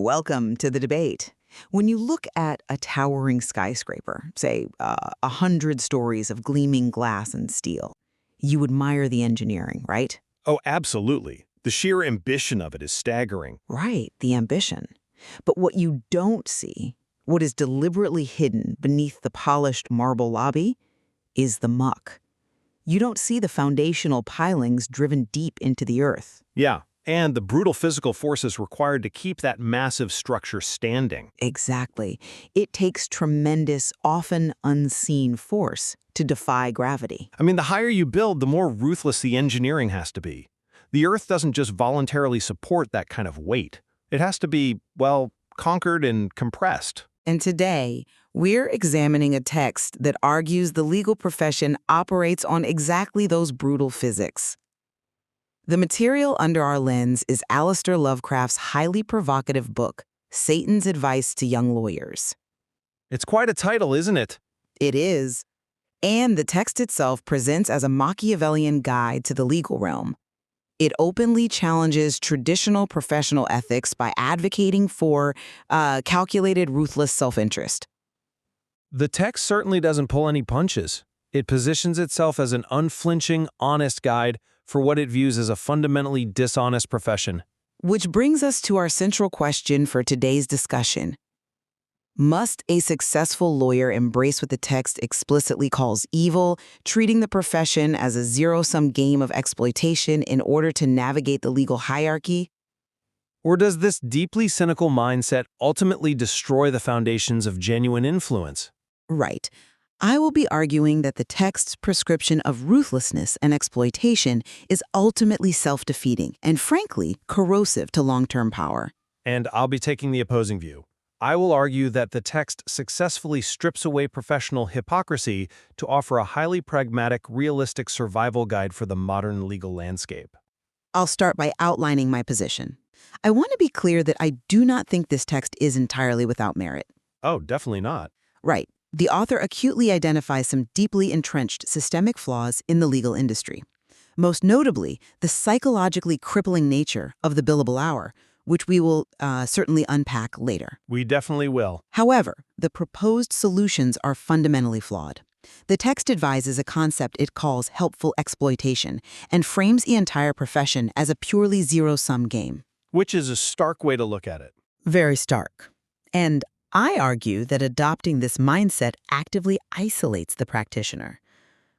Welcome to the debate. When you look at a towering skyscraper, say 100 stories of gleaming glass and steel, you admire the engineering, right? Oh, absolutely. The sheer ambition of it is staggering. Right, the ambition. But what you don't see, what is deliberately hidden beneath the polished marble lobby, is the muck. You don't see the foundational pilings driven deep into the earth. Yeah, and the brutal physical forces required to keep that massive structure standing. Exactly. It takes tremendous, often unseen force to defy gravity. I mean, the higher you build, the more ruthless the engineering has to be. The Earth doesn't just voluntarily support that kind of weight. It has to be, well, conquered and compressed. And today, we're examining a text that argues the legal profession operates on exactly those brutal physics. The material under our lens is Aleister Lovecraft's highly provocative book, Satan's Advice to Young Lawyers. It's quite a title, isn't it? It is. And the text itself presents as a Machiavellian guide to the legal realm. It openly challenges traditional professional ethics by advocating for calculated, ruthless self-interest. The text certainly doesn't pull any punches. It positions itself as an unflinching, honest guide for what it views as a fundamentally dishonest profession. Which brings us to our central question for today's discussion. Must a successful lawyer embrace what the text explicitly calls evil, treating the profession as a zero-sum game of exploitation in order to navigate the legal hierarchy? Or does this deeply cynical mindset ultimately destroy the foundations of genuine influence? Right. I will be arguing that the text's prescription of ruthlessness and exploitation is ultimately self-defeating and, frankly, corrosive to long-term power. And I'll be taking the opposing view. I will argue that the text successfully strips away professional hypocrisy to offer a highly pragmatic, realistic survival guide for the modern legal landscape. I'll start by outlining my position. I want to be clear that I do not think this text is entirely without merit. Oh, definitely not. Right. The author acutely identifies some deeply entrenched systemic flaws in the legal industry. Most notably, the psychologically crippling nature of the billable hour, which we will certainly unpack later. We definitely will. However, the proposed solutions are fundamentally flawed. The text advises a concept it calls helpful exploitation and frames the entire profession as a purely zero-sum game. Which is a stark way to look at it. Very stark. And I argue that adopting this mindset actively isolates the practitioner.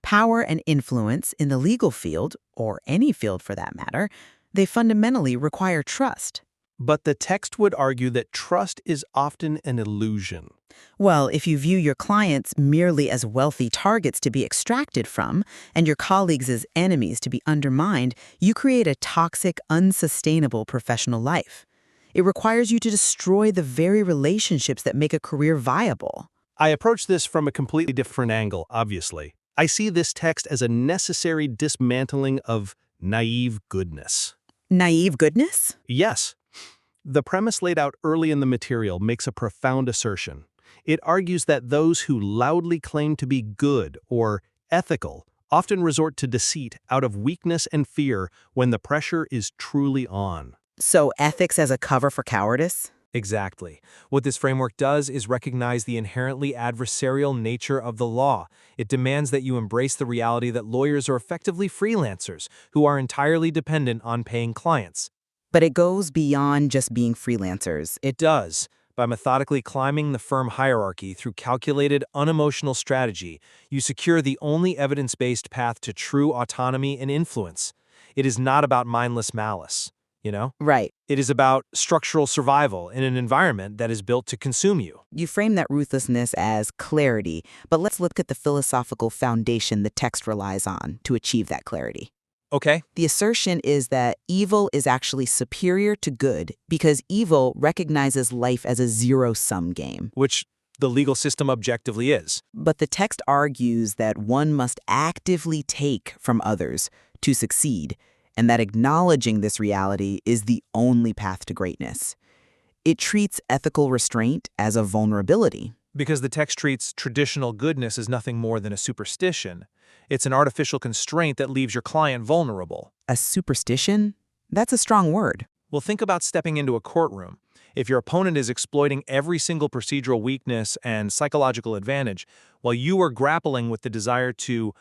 Power and influence in the legal field, or any field for that matter, they fundamentally require trust. But the text would argue that trust is often an illusion. Well, if you view your clients merely as wealthy targets to be extracted from, and your colleagues as enemies to be undermined, you create a toxic, unsustainable professional life. It requires you to destroy the very relationships that make a career viable. I approach this from a completely different angle, obviously. I see this text as a necessary dismantling of naive goodness. Naive goodness? Yes. The premise laid out early in the material makes a profound assertion. It argues that those who loudly claim to be good or ethical often resort to deceit out of weakness and fear when the pressure is truly on. So ethics as a cover for cowardice? Exactly. What this framework does is recognize the inherently adversarial nature of the law. It demands that you embrace the reality that lawyers are effectively freelancers who are entirely dependent on paying clients. But it goes beyond just being freelancers. It does. By methodically climbing the firm hierarchy through calculated, unemotional strategy, you secure the only evidence-based path to true autonomy and influence. It is not about mindless malice. Right. It is about structural survival in an environment that is built to consume you. You frame that ruthlessness as clarity, but let's look at the philosophical foundation the text relies on to achieve that clarity. Okay. The assertion is that evil is actually superior to good because evil recognizes life as a zero-sum game. Which the legal system objectively is. But the text argues that one must actively take from others to succeed, and that acknowledging this reality is the only path to greatness. It treats ethical restraint as a vulnerability. Because the text treats traditional goodness as nothing more than a superstition. It's an artificial constraint that leaves your client vulnerable. A superstition? That's a strong word. Well, think about stepping into a courtroom. If your opponent is exploiting every single procedural weakness and psychological advantage, while you are grappling with the desire to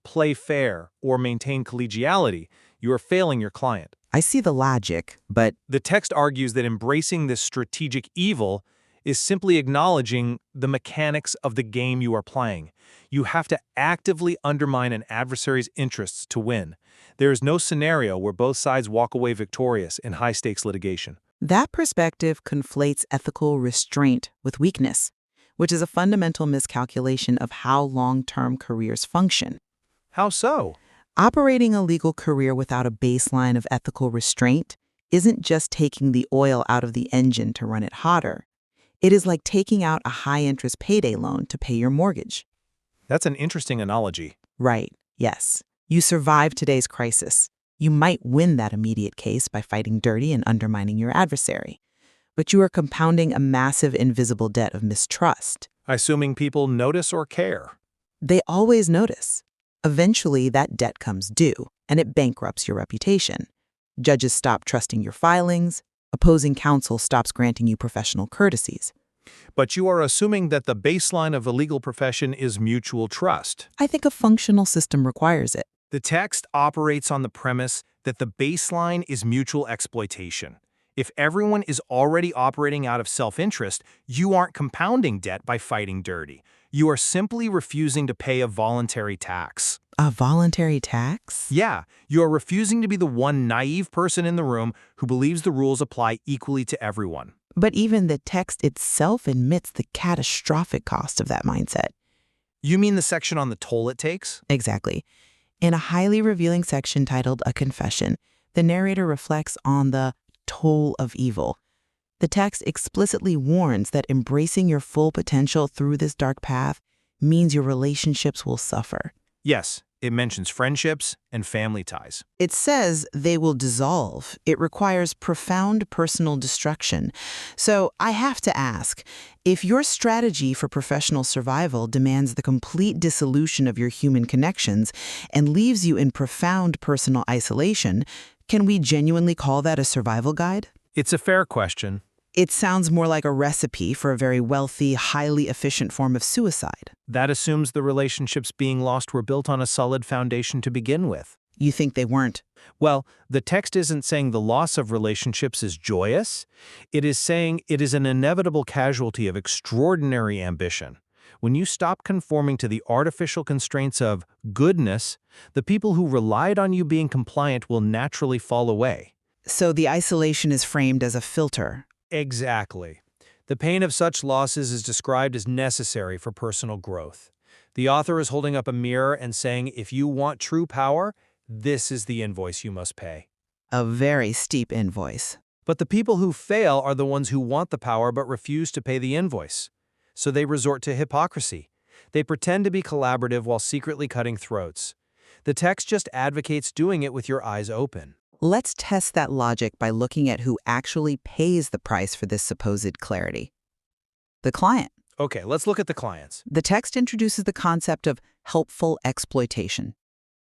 play fair or maintain collegiality, you are failing your client. I see the logic, but The text argues that embracing this strategic evil is simply acknowledging the mechanics of the game you are playing. You have to actively undermine an adversary's interests to win. There is no scenario where both sides walk away victorious in high-stakes litigation. that perspective conflates ethical restraint with weakness, which is a fundamental miscalculation of how long-term careers function. How so? Operating a legal career without a baseline of ethical restraint isn't just taking the oil out of the engine to run it hotter. It is like taking out a high-interest payday loan to pay your mortgage. That's an interesting analogy. Right, yes. You survive today's crisis. You might win that immediate case by fighting dirty and undermining your adversary. But you are compounding a massive invisible debt of mistrust. Assuming people notice or care. They always notice. Eventually, that debt comes due, and it bankrupts your reputation. Judges stop trusting your filings. Opposing counsel stops granting you professional courtesies. But you are assuming that the baseline of the legal profession is mutual trust. I think a functional system requires it. The text operates on the premise that the baseline is mutual exploitation. If everyone is already operating out of self-interest, you aren't compounding debt by fighting dirty. You are simply refusing to pay a voluntary tax. A voluntary tax? Yeah, you are refusing to be the one naive person in the room who believes the rules apply equally to everyone. But even the text itself admits the catastrophic cost of that mindset. You mean the section on the toll it takes? Exactly. In a highly revealing section titled A Confession, the narrator reflects on the toll of evil. The text explicitly warns that embracing your full potential through this dark path means your relationships will suffer. Yes, it mentions friendships and family ties. It says they will dissolve. It requires profound personal destruction. So I have to ask, if your strategy for professional survival demands the complete dissolution of your human connections and leaves you in profound personal isolation, can we genuinely call that a survival guide? It's a fair question. It sounds more like a recipe for a very wealthy, highly efficient form of suicide. That assumes the relationships being lost were built on a solid foundation to begin with. You think they weren't? Well, the text isn't saying the loss of relationships is joyous. It is saying it is an inevitable casualty of extraordinary ambition. When you stop conforming to the artificial constraints of goodness, the people who relied on you being compliant will naturally fall away. So the isolation is framed as a filter. Exactly. The pain of such losses is described as necessary for personal growth. The author is holding up a mirror and saying, if you want true power, this is the invoice you must pay. A very steep invoice. But the people who fail are the ones who want the power but refuse to pay the invoice. So they resort to hypocrisy. They pretend to be collaborative while secretly cutting throats. The text just advocates doing it with your eyes open. Let's test that logic by looking at who actually pays the price for this supposed clarity. The client. Okay, let's look at the clients. The text introduces the concept of helpful exploitation.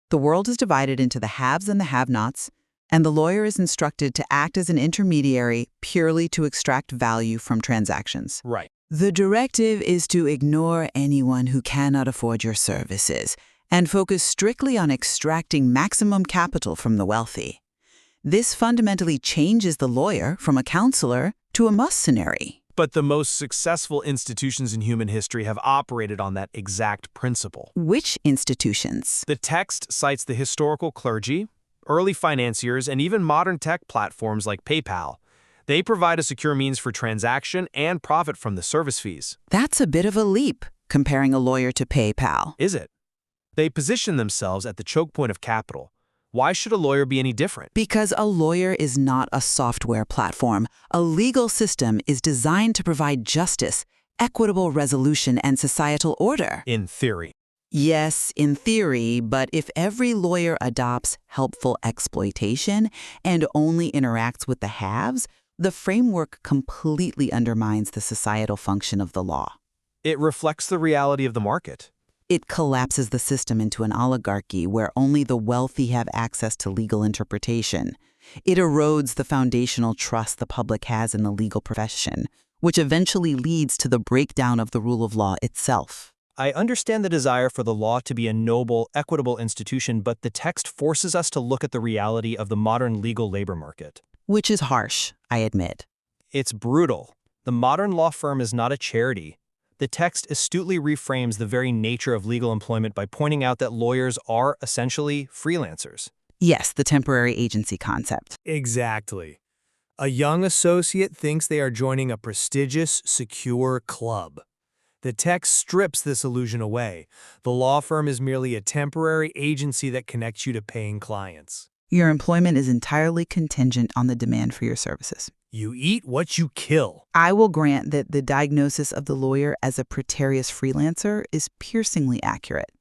The world is divided into the haves and the have-nots, and the lawyer is instructed to act as an intermediary purely to extract value from transactions. Right. The directive is to ignore anyone who cannot afford your services and focus strictly on extracting maximum capital from the wealthy. This fundamentally changes the lawyer from a counselor to a mercenary. But the most successful institutions in human history have operated on that exact principle. Which institutions? The text cites the historical clergy, early financiers, and even modern tech platforms like PayPal. They provide a secure means for transaction and profit from the service fees. That's a bit of a leap, comparing a lawyer to PayPal. Is it? They position themselves at the choke point of capital. Why should a lawyer be any different? Because a lawyer is not a software platform. A legal system is designed to provide justice, equitable resolution, and societal order. In theory. Yes, in theory, but if every lawyer adopts helpful exploitation and only interacts with the haves, the framework completely undermines the societal function of the law. It reflects the reality of the market. It collapses the system into an oligarchy where only the wealthy have access to legal interpretation. It erodes the foundational trust the public has in the legal profession, which eventually leads to the breakdown of the rule of law itself. I understand the desire for the law to be a noble, equitable institution, but the text forces us to look at the reality of the modern legal labor market. Which is harsh, I admit. It's brutal. The modern law firm is not a charity. The text astutely reframes the very nature of legal employment by pointing out that lawyers are essentially freelancers. Yes, the temporary agency concept. Exactly. A young associate thinks they are joining a prestigious, secure club. The text strips this illusion away. The law firm is merely a temporary agency that connects you to paying clients. Your employment is entirely contingent on the demand for your services. You eat what you kill. I will grant that the diagnosis of the lawyer as a precarious freelancer is piercingly accurate.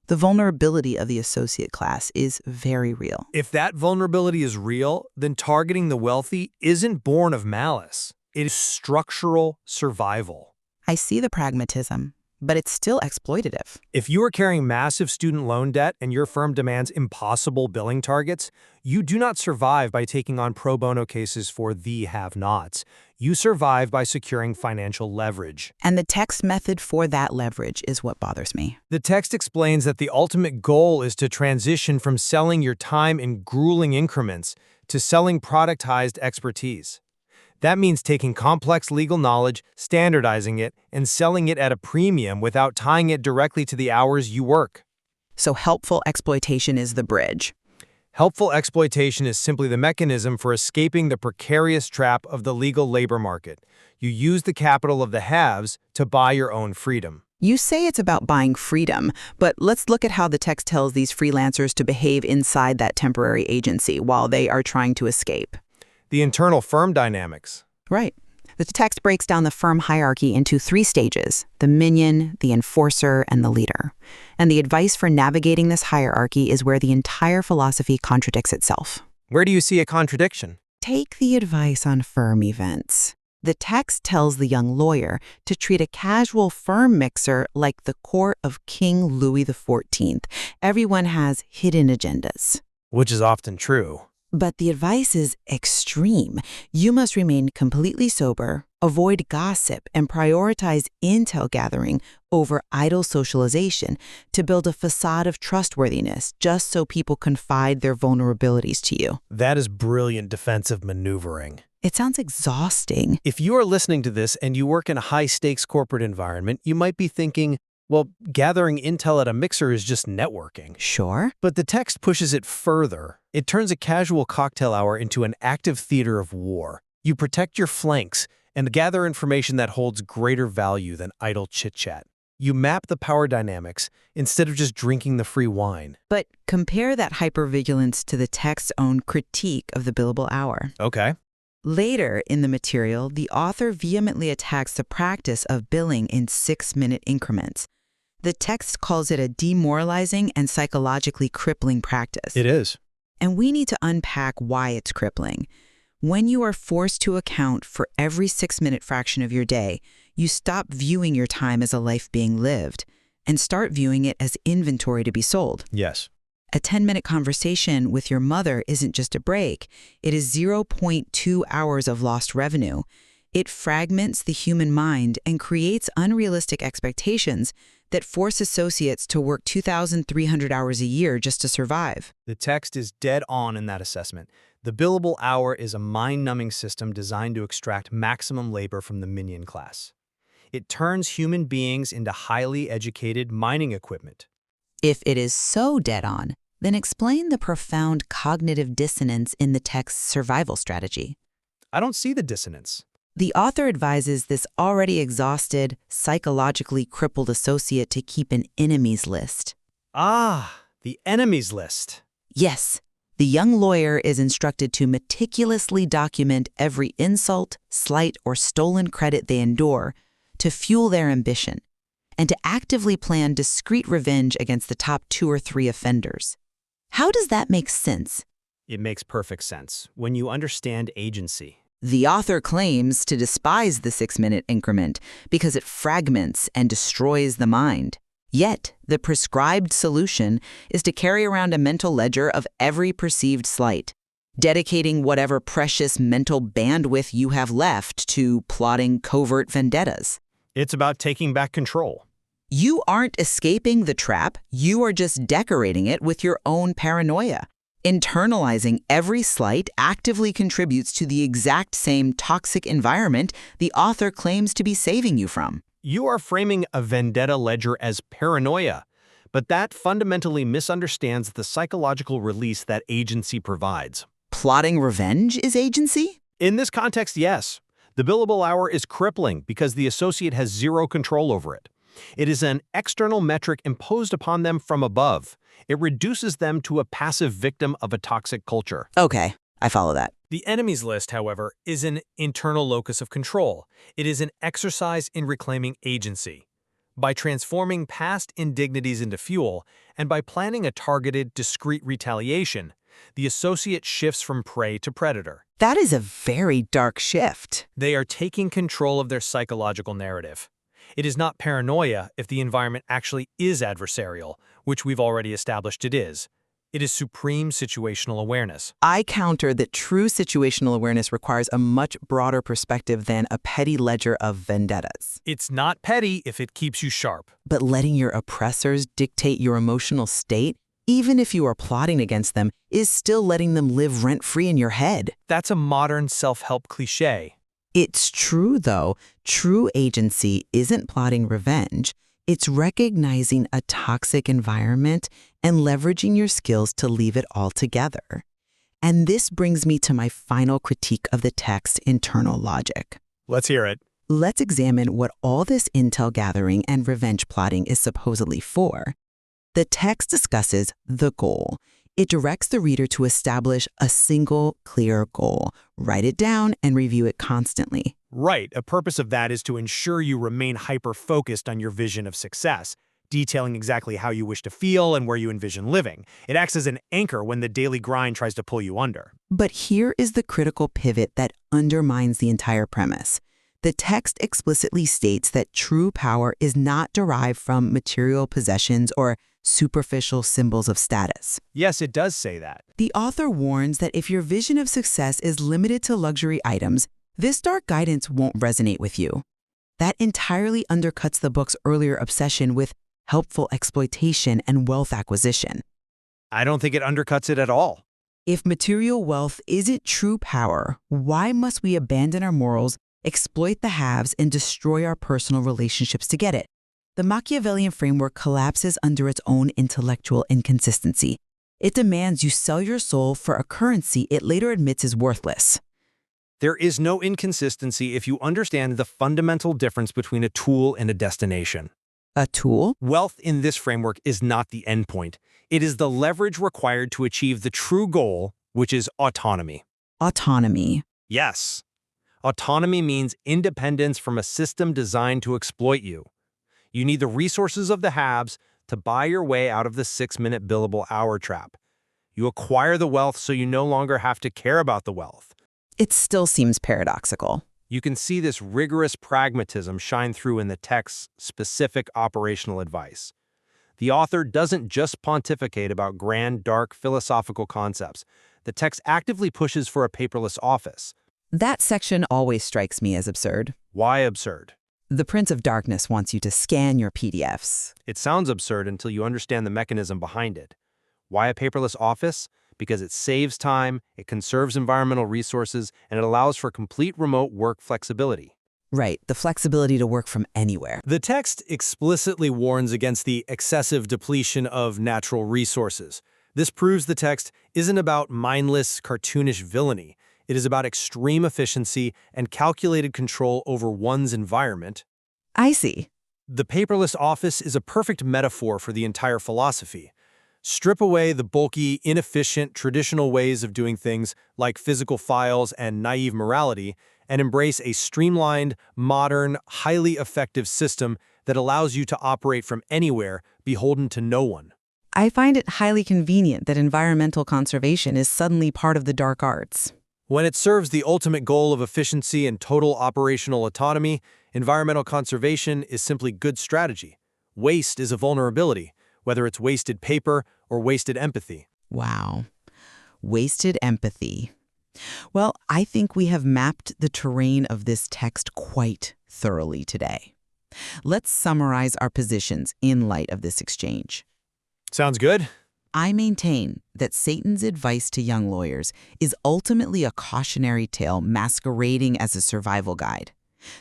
The vulnerability of the associate class is very real. If that vulnerability is real, then targeting the wealthy isn't born of malice. It is structural survival. I see the pragmatism, but it's still exploitative. If you are carrying massive student loan debt and your firm demands impossible billing targets, you do not survive by taking on pro bono cases for the have-nots. You survive by securing financial leverage. And the text method for that leverage is what bothers me. The text explains that the ultimate goal is to transition from selling your time in grueling increments to selling productized expertise. That means taking complex legal knowledge, standardizing it, and selling it at a premium without tying it directly to the hours you work. So helpful exploitation is the bridge. Helpful exploitation is simply the mechanism for escaping the precarious trap of the legal labor market. You use the capital of the haves to buy your own freedom. You say it's about buying freedom, but let's look at how the text tells these freelancers to behave inside that temporary agency while they are trying to escape. The internal firm dynamics. Right. The text breaks down the firm hierarchy into 3 stages: the minion, the enforcer, and the leader. And the advice for navigating this hierarchy is where the entire philosophy contradicts itself. Where do you see a contradiction? Take the advice on firm events. The text tells the young lawyer to treat a casual firm mixer like the court of King Louis XIV. Everyone has hidden agendas. Which is often true. But the advice is extreme. You must remain completely sober, avoid gossip, and prioritize intel gathering over idle socialization to build a facade of trustworthiness just so people confide their vulnerabilities to you. That is brilliant defensive maneuvering. It sounds exhausting. If you are listening to this and you work in a high-stakes corporate environment, you might be thinking, well, gathering intel at a mixer is just networking. Sure. But the text pushes it further. It turns a casual cocktail hour into an active theater of war. You protect your flanks and gather information that holds greater value than idle chit-chat. You map the power dynamics instead of just drinking the free wine. But compare that hypervigilance to the text's own critique of the billable hour. Okay. Later in the material, the author vehemently attacks the practice of billing in 6-minute increments. The text calls it a demoralizing and psychologically crippling practice. It is. And we need to unpack why it's crippling. When you are forced to account for every 6-minute fraction of your day, you stop viewing your time as a life being lived and start viewing it as inventory to be sold. Yes. A 10-minute conversation with your mother isn't just a break. It is 0.2 hours of lost revenue. It fragments the human mind and creates unrealistic expectations that force associates to work 2,300 hours a year just to survive. The text is dead on in that assessment. The billable hour is a mind-numbing system designed to extract maximum labor from the minion class. It turns human beings into highly educated mining equipment. If it is so dead on, then explain the profound cognitive dissonance in the text's survival strategy. I don't see the dissonance. The author advises this already exhausted, psychologically crippled associate to keep an enemies list. Ah, the enemies list. Yes, the young lawyer is instructed to meticulously document every insult, slight, or stolen credit they endure to fuel their ambition, and to actively plan discreet revenge against the top 2 or 3 offenders. How does that make sense? It makes perfect sense when you understand agency. The author claims to despise the 6-minute increment because it fragments and destroys the mind. Yet, the prescribed solution is to carry around a mental ledger of every perceived slight. dedicating whatever precious mental bandwidth you have left to plotting covert vendettas. It's about taking back control. You aren't escaping the trap, you are just decorating it with your own paranoia. Internalizing every slight actively contributes to the exact same toxic environment the author claims to be saving you from. You are framing a vendetta ledger as paranoia, but that fundamentally misunderstands the psychological release that agency provides. Plotting revenge is agency? In this context, yes. The billable hour is crippling because the associate has zero control over it. It is an external metric imposed upon them from above. It reduces them to a passive victim of a toxic culture. Okay, I follow that. The enemies list, however, is an internal locus of control. It is an exercise in reclaiming agency. By transforming past indignities into fuel, and by planning a targeted, discrete retaliation, the associate shifts from prey to predator. That is a very dark shift. They are taking control of their psychological narrative. It is not paranoia if the environment actually is adversarial, which we've already established it is. It is supreme situational awareness. I counter that true situational awareness requires a much broader perspective than a petty ledger of vendettas. It's not petty if it keeps you sharp. But letting your oppressors dictate your emotional state, even if you are plotting against them, is still letting them live rent-free in your head. That's a modern self-help cliché. It's true, though. True agency isn't plotting revenge. It's recognizing a toxic environment and leveraging your skills to leave it all together. And this brings me to my final critique of the text's internal logic. Let's hear it. Let's examine what all this intel gathering and revenge plotting is supposedly for. The text discusses the goal. It directs the reader to establish a single, clear goal, write it down, and review it constantly. Right. A purpose of that is to ensure you remain hyper-focused on your vision of success, detailing exactly how you wish to feel and where you envision living. It acts as an anchor when the daily grind tries to pull you under. But here is the critical pivot that undermines the entire premise. The text explicitly states that true power is not derived from material possessions or superficial symbols of status. Yes, it does say that. The author warns that if your vision of success is limited to luxury items, this dark guidance won't resonate with you. That entirely undercuts the book's earlier obsession with helpful exploitation and wealth acquisition. I don't think it undercuts it at all. If material wealth isn't true power, why must we abandon our morals, exploit the haves, and destroy our personal relationships to get it? The Machiavellian framework collapses under its own intellectual inconsistency. It demands you sell your soul for a currency it later admits is worthless. There is no inconsistency if you understand the fundamental difference between a tool and a destination. A tool? Wealth in this framework is not the endpoint. It is the leverage required to achieve the true goal, which is autonomy. Autonomy. Yes. Autonomy means independence from a system designed to exploit you. You need the resources of the haves to buy your way out of the 6-minute billable hour trap. You acquire the wealth so you no longer have to care about the wealth. It still seems paradoxical. You can see this rigorous pragmatism shine through in the text's specific operational advice. The author doesn't just pontificate about grand, dark philosophical concepts. The text actively pushes for a paperless office. That section always strikes me as absurd. Why absurd? The Prince of Darkness wants you to scan your PDFs. It sounds absurd until you understand the mechanism behind it. Why a paperless office? Because it saves time, it conserves environmental resources, and it allows for complete remote work flexibility. Right, the flexibility to work from anywhere. The text explicitly warns against the excessive depletion of natural resources. This proves the text isn't about mindless, cartoonish villainy. It is about extreme efficiency and calculated control over one's environment. I see. The paperless office is a perfect metaphor for the entire philosophy. Strip away the bulky, inefficient, traditional ways of doing things like physical files and naive morality, and embrace a streamlined, modern, highly effective system that allows you to operate from anywhere, beholden to no one. I find it highly convenient that environmental conservation is suddenly part of the dark arts. When it serves the ultimate goal of efficiency and total operational autonomy, environmental conservation is simply good strategy. Waste is a vulnerability, whether it's wasted paper or wasted empathy. Wow. wasted empathy. Well, I think we have mapped the terrain of this text quite thoroughly today. Let's summarize our positions in light of this exchange. Sounds good. I maintain that Satan's advice to young lawyers is ultimately a cautionary tale masquerading as a survival guide.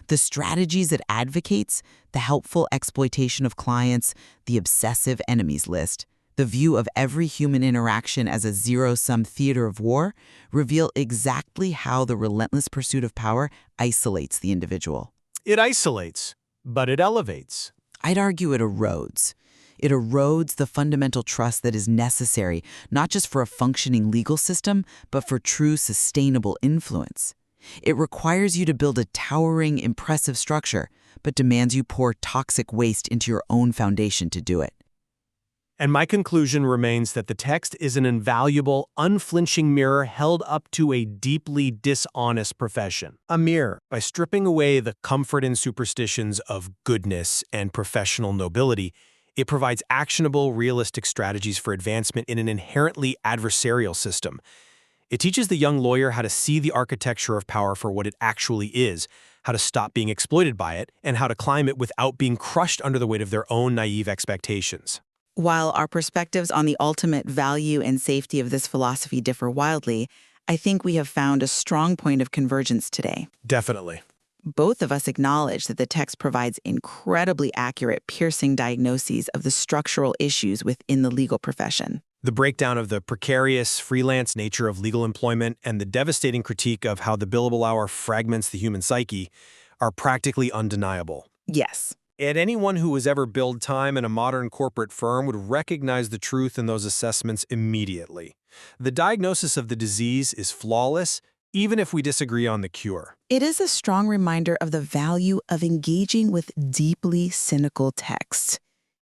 The strategies it advocates, the helpful exploitation of clients, the obsessive enemies list, the view of every human interaction as a zero-sum theater of war, reveal exactly how the relentless pursuit of power isolates the individual. It isolates, but it elevates. I'd argue it erodes. It erodes the fundamental trust that is necessary, not just for a functioning legal system, but for true sustainable influence. It requires you to build a towering, impressive structure, but demands you pour toxic waste into your own foundation to do it. And my conclusion remains that the text is an invaluable, unflinching mirror held up to a deeply dishonest profession. A mirror, by stripping away the comfort and superstitions of goodness and professional nobility, it provides actionable, realistic strategies for advancement in an inherently adversarial system. It teaches the young lawyer how to see the architecture of power for what it actually is, how to stop being exploited by it, and how to climb it without being crushed under the weight of their own naive expectations. While our perspectives on the ultimate value and safety of this philosophy differ wildly, I think we have found a strong point of convergence today. Definitely. Both of us acknowledge that the text provides incredibly accurate, piercing diagnoses of the structural issues within the legal profession. The breakdown of the precarious, freelance nature of legal employment and the devastating critique of how the billable hour fragments the human psyche are practically undeniable. Yes. And anyone who has ever billed time in a modern corporate firm would recognize the truth in those assessments immediately. The diagnosis of the disease is flawless, even if we disagree on the cure. It is a strong reminder of the value of engaging with deeply cynical texts.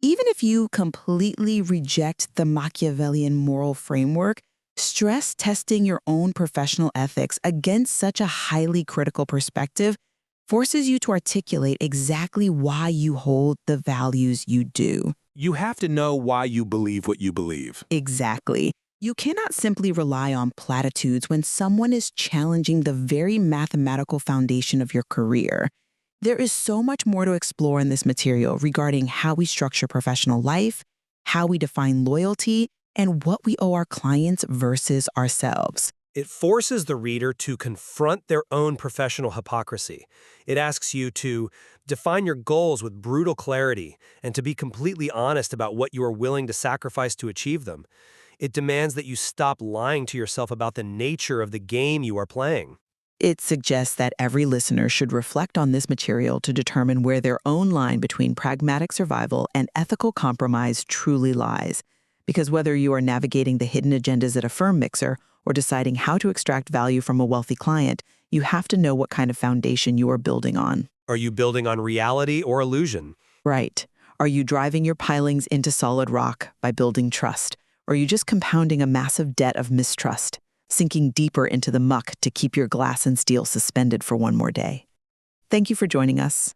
Even if you completely reject the Machiavellian moral framework, stress testing your own professional ethics against such a highly critical perspective forces you to articulate exactly why you hold the values you do. You have to know why you believe what you believe. Exactly. You cannot simply rely on platitudes when someone is challenging the very mathematical foundation of your career. There is so much more to explore in this material regarding how we structure professional life, how we define loyalty, and what we owe our clients versus ourselves. It forces the reader to confront their own professional hypocrisy. It asks you to define your goals with brutal clarity and to be completely honest about what you are willing to sacrifice to achieve them. It demands that you stop lying to yourself about the nature of the game you are playing. It suggests that every listener should reflect on this material to determine where their own line between pragmatic survival and ethical compromise truly lies. Because whether you are navigating the hidden agendas at a firm mixer or deciding how to extract value from a wealthy client, you have to know what kind of foundation you are building on. Are you building on reality or illusion? Right. Are you driving your pilings into solid rock by building trust? Or are you just compounding a massive debt of mistrust, sinking deeper into the muck to keep your glass and steel suspended for one more day? Thank you for joining us.